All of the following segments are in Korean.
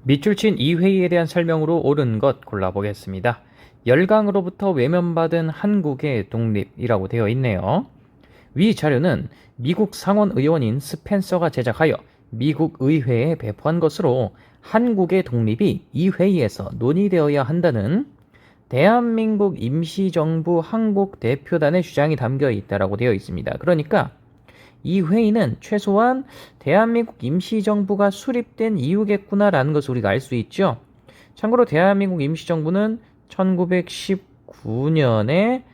밑줄 친 이 회의에 대한 설명으로 옳은 것 골라보겠습니다. 열강으로부터 외면받은 한국의 독립이라고 되어 있네요. 위 자료는 미국 상원 의원인 스펜서가 제작하여 미국 의회에 배포한 것으로 한국의 독립이 이 회의에서 논의되어야 한다는 대한민국 임시정부 한국대표단의 주장이 담겨 있다고 되어 있습니다. 그러니까 이 회의는 최소한 대한민국 임시정부가 수립된 이유겠구나라는 것을 우리가 알 수 있죠. 참고로 대한민국 임시정부는 1919년에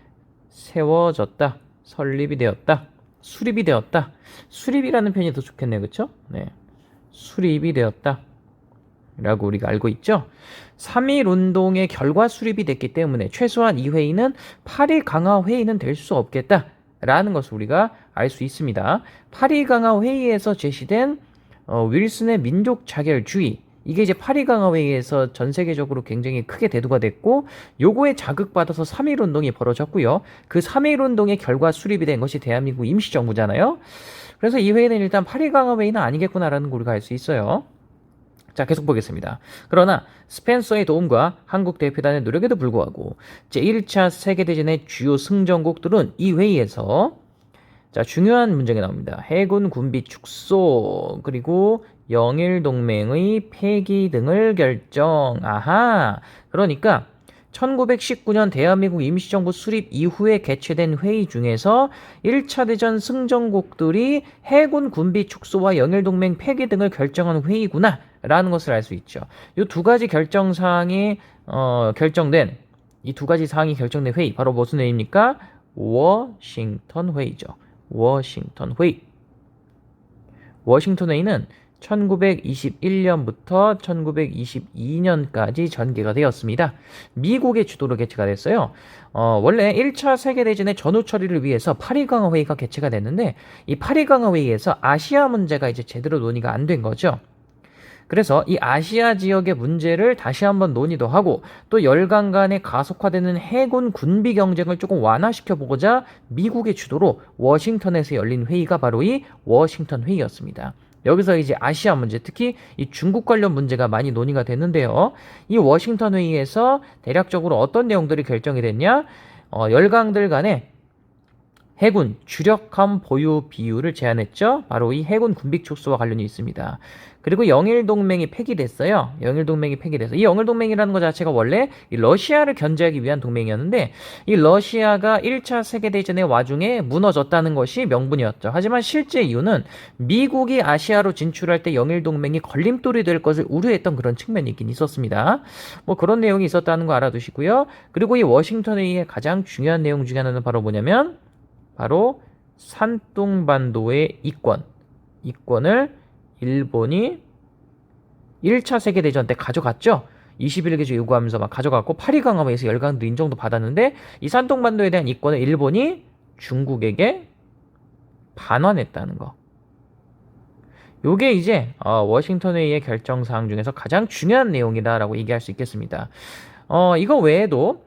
세워졌다. 설립이 되었다. 수립이 되었다. 수립이라는 표현이 더 좋겠네요. 그렇죠? 네. 수립이 되었다. 라고 우리가 알고 있죠. 3.1 운동의 결과 수립이 됐기 때문에 최소한 이 회의는 8.1 강화 회의는 될 수 없겠다. 라는 것을 우리가 알 수 있습니다. 8.1 강화 회의에서 제시된 윌슨의 민족 자결주의, 이게 이제 8.1 강화 회의에서 전 세계적으로 굉장히 크게 대두가 됐고, 요거에 자극받아서 3.1 운동이 벌어졌고요. 그 3.1 운동의 결과 수립이 된 것이 대한민국 임시정부잖아요. 그래서 이 회의는 일단 8.1 강화 회의는 아니겠구나라는 걸 우리가 알 수 있어요. 자, 계속 보겠습니다. 그러나 스펜서의 도움과 한국 대표단의 노력에도 불구하고 제1차 세계대전의 주요 승전국들은 이 회의에서 중요한 문제가 나옵니다. 해군 군비 축소, 그리고 영일동맹의 폐기 등을 결정. 아하. 그러니까 1919년 대한민국 임시정부 수립 이후에 개최된 회의 중에서 1차 대전 승전국들이 해군 군비 축소와 영일동맹 폐기 등을 결정한 회의구나 라는 것을 알 수 있죠. 이 두 가지 결정사항이 결정된, 이 두 가지 사항이 결정된 회의, 바로 무슨 회의입니까? 워싱턴 회의죠. 워싱턴 회의. 워싱턴 회의는 1921년부터 1922년까지 전개가 되었습니다. 미국의 주도로 개최가 됐어요. 원래 1차 세계대전의 전후 처리를 위해서 8.1 강화 회의가 개최가 됐는데, 이 8.1 강화 회의에서 아시아 문제가 이제 제대로 논의가 안 된 거죠. 그래서 이 아시아 지역의 문제를 다시 한번 논의도 하고, 또 열강 간의 가속화되는 해군 군비 경쟁을 조금 완화시켜 보고자 미국의 주도로 워싱턴에서 열린 회의가 바로 이 워싱턴 회의였습니다. 여기서 이제 아시아 문제, 특히 이 중국 관련 문제가 많이 논의가 됐는데요. 이 워싱턴 회의에서 대략적으로 어떤 내용들이 결정이 됐냐? 열강들 간의 해군 주력함 보유 비율을 제한했죠. 바로 이 해군 군비 축소와 관련이 있습니다. 그리고 영일동맹이 폐기됐어요. 영일동맹이 폐기돼서, 이 영일동맹이라는 것 자체가 원래 이 러시아를 견제하기 위한 동맹이었는데, 이 러시아가 1차 세계대전의 와중에 무너졌다는 것이 명분이었죠. 하지만 실제 이유는 미국이 아시아로 진출할 때 영일동맹이 걸림돌이 될 것을 우려했던 그런 측면이 있긴 있었습니다. 뭐 그런 내용이 있었다는 거 알아두시고요. 그리고 이 워싱턴 회의의 가장 중요한 내용 중에 하나는 바로 뭐냐면, 바로 산둥반도의 이권을 일본이 1차 세계대전 때 가져갔죠. 21개조 요구하면서 막 가져갔고, 8.1 강화 회의에서 열강들 인정도 받았는데, 이 산둥반도에 대한 이권을 일본이 중국에게 반환했다는 거. 요게 이제 워싱턴 회의의 결정사항 중에서 가장 중요한 내용이다라고 얘기할 수 있겠습니다. 이거 외에도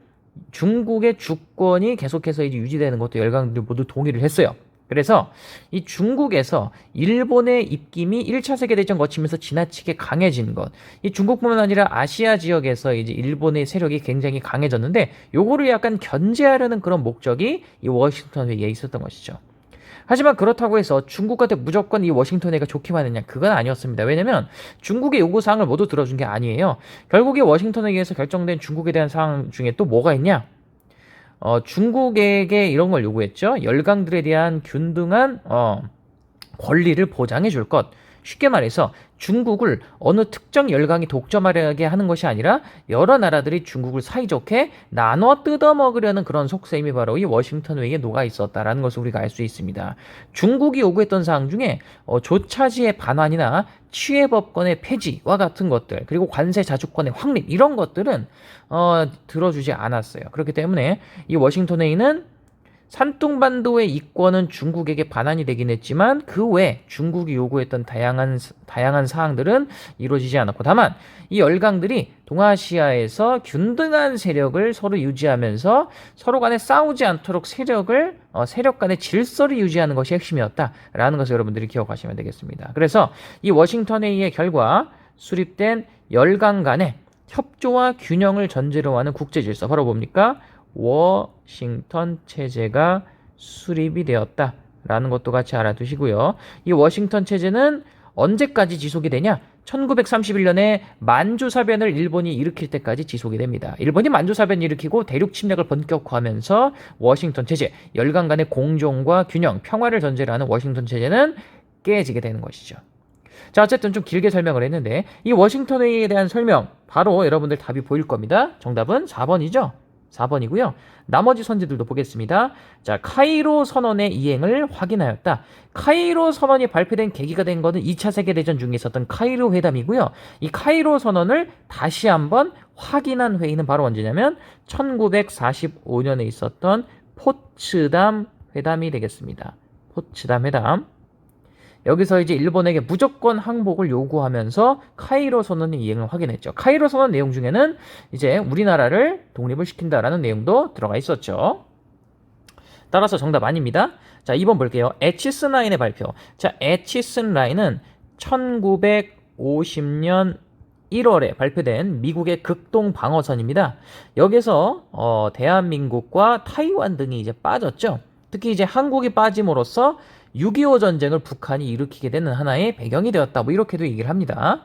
중국의 주권이 계속해서 이제 유지되는 것도 열강들이 모두 동의를 했어요. 그래서 이 중국에서 일본의 입김이 1차 세계대전 거치면서 지나치게 강해진 것, 이 중국뿐만 아니라 아시아 지역에서 이제 일본의 세력이 굉장히 강해졌는데, 요거를 약간 견제하려는 그런 목적이 이 워싱턴 회의에 있었던 것이죠. 하지만 그렇다고 해서 중국한테 무조건 이 워싱턴 회의가 좋기만 했냐? 그건 아니었습니다. 왜냐면 중국의 요구사항을 모두 들어준 게 아니에요. 결국 이 워싱턴 회의에서 결정된 중국에 대한 사항 중에 또 뭐가 있냐? 중국에게 이런 걸 요구했죠. 열강들에 대한 균등한 권리를 보장해 줄 것. 쉽게 말해서 중국을 어느 특정 열강이 독점하려게 하는 것이 아니라 여러 나라들이 중국을 사이좋게 나눠 뜯어먹으려는 그런 속셈이 바로 이 워싱턴 회의에 녹아 있었다라는 것을 우리가 알 수 있습니다. 중국이 요구했던 사항 중에 조차지의 반환이나 취해법권의 폐지와 같은 것들, 그리고 관세 자주권의 확립, 이런 것들은 들어주지 않았어요. 그렇기 때문에 이 워싱턴 회의는 산둥반도의 이권은 중국에게 반환이 되긴 했지만, 그 외 중국이 요구했던 다양한 사항들은 이루어지지 않았고, 다만 이 열강들이 동아시아에서 균등한 세력을 서로 유지하면서 서로 간에 싸우지 않도록 세력 간의 질서를 유지하는 것이 핵심이었다라는 것을 여러분들이 기억하시면 되겠습니다. 그래서 이 워싱턴 회의의 결과 수립된 열강 간의 협조와 균형을 전제로 하는 국제질서, 바로 뭡니까? 워싱턴 체제가 수립이 되었다라는 것도 같이 알아두시고요. 이 워싱턴 체제는 언제까지 지속이 되냐? 1931년에 만주사변을 일본이 일으킬 때까지 지속이 됩니다. 일본이 만주사변을 일으키고 대륙 침략을 본격화하면서 워싱턴 체제, 열강 간의 공존과 균형, 평화를 전제로 하는 워싱턴 체제는 깨지게 되는 것이죠. 자, 어쨌든 좀 길게 설명을 했는데 이 워싱턴 회의에 대한 설명, 바로 여러분들 답이 보일 겁니다. 정답은 4번이죠. 4번이고요. 나머지 선지들도 보겠습니다. 자, 카이로 선언의 이행을 확인하였다. 카이로 선언이 발표된 계기가 된 것은 2차 세계대전 중에 있었던 카이로 회담이고요. 이 카이로 선언을 다시 한번 확인한 회의는 바로 언제냐면 1945년에 있었던 포츠담 회담이 되겠습니다. 포츠담 회담. 여기서 이제 일본에게 무조건 항복을 요구하면서 카이로 선언의 이행을 확인했죠. 카이로 선언 내용 중에는 이제 우리나라를 독립을 시킨다라는 내용도 들어가 있었죠. 따라서 정답 아닙니다. 자, 2번 볼게요. 에치슨 라인의 발표. 자, 에치슨 라인은 1950년 1월에 발표된 미국의 극동 방어선입니다. 여기서 대한민국과 타이완 등이 이제 빠졌죠. 특히 이제 한국이 빠짐으로써 6.25 전쟁을 북한이 일으키게 되는 하나의 배경이 되었다. 뭐 이렇게도 얘기를 합니다.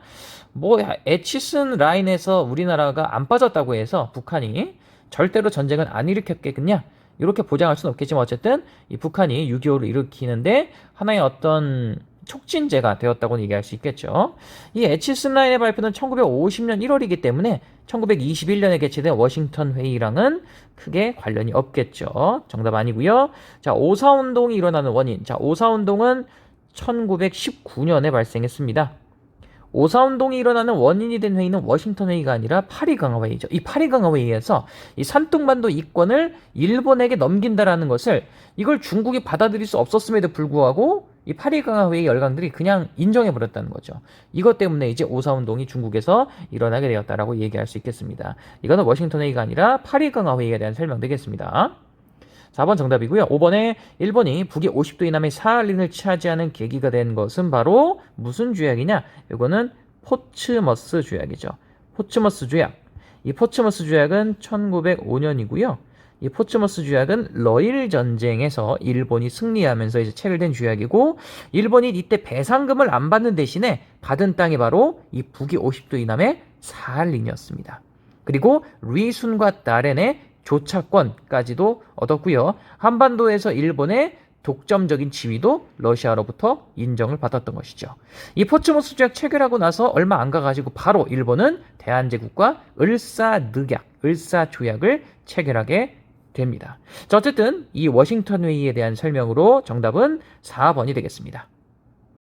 뭐 에치슨 라인에서 우리나라가 안 빠졌다고 해서 북한이 절대로 전쟁은 안 일으켰겠냐? 이렇게 보장할 수는 없겠지만 어쨌든 이 북한이 6.25를 일으키는데 하나의 어떤 촉진제가 되었다고 얘기할 수 있겠죠. 이 에치슨 라인의 발표는 1950년 1월이기 때문에 1921년에 개최된 워싱턴 회의랑은 크게 관련이 없겠죠. 정답 아니고요. 자, 오사운동이 일어나는 원인. 자, 오사운동은 1919년에 발생했습니다. 오사운동이 일어나는 원인이 된 회의는 워싱턴 회의가 아니라 파리강화회의죠. 이 파리강화회의에서 이 산둥반도 이권을 일본에게 넘긴다라는 것을, 이걸 중국이 받아들일 수 없었음에도 불구하고 이 파리강화회의 열강들이 그냥 인정해버렸다는 거죠. 이것 때문에 이제 오사운동이 중국에서 일어나게 되었다라고 얘기할 수 있겠습니다. 이거는 워싱턴 회의가 아니라 파리강화회의에 대한 설명 되겠습니다. 4번 정답이고요. 5번에 일본이 북위 50도 이남의 사할린을 차지하는 계기가 된 것은 바로 무슨 조약이냐? 이거는 포츠머스 조약이죠. 포츠머스 조약. 이 포츠머스 조약은 1905년이고요. 이 포츠머스 조약은 러일 전쟁에서 일본이 승리하면서 이제 체결된 조약이고, 일본이 이때 배상금을 안 받는 대신에 받은 땅이 바로 이 북위 50도 이남의 사할린이었습니다. 그리고 리순과 나렌의 조차권까지도 얻었고요. 한반도에서 일본의 독점적인 지위도 러시아로부터 인정을 받았던 것이죠. 이 포츠머스 조약 체결하고 나서 얼마 안 가가지고 바로 일본은 대한제국과 을사조약을 체결하게 됩니다. 자, 어쨌든 이 워싱턴 회의에 대한 설명으로 정답은 4번이 되겠습니다.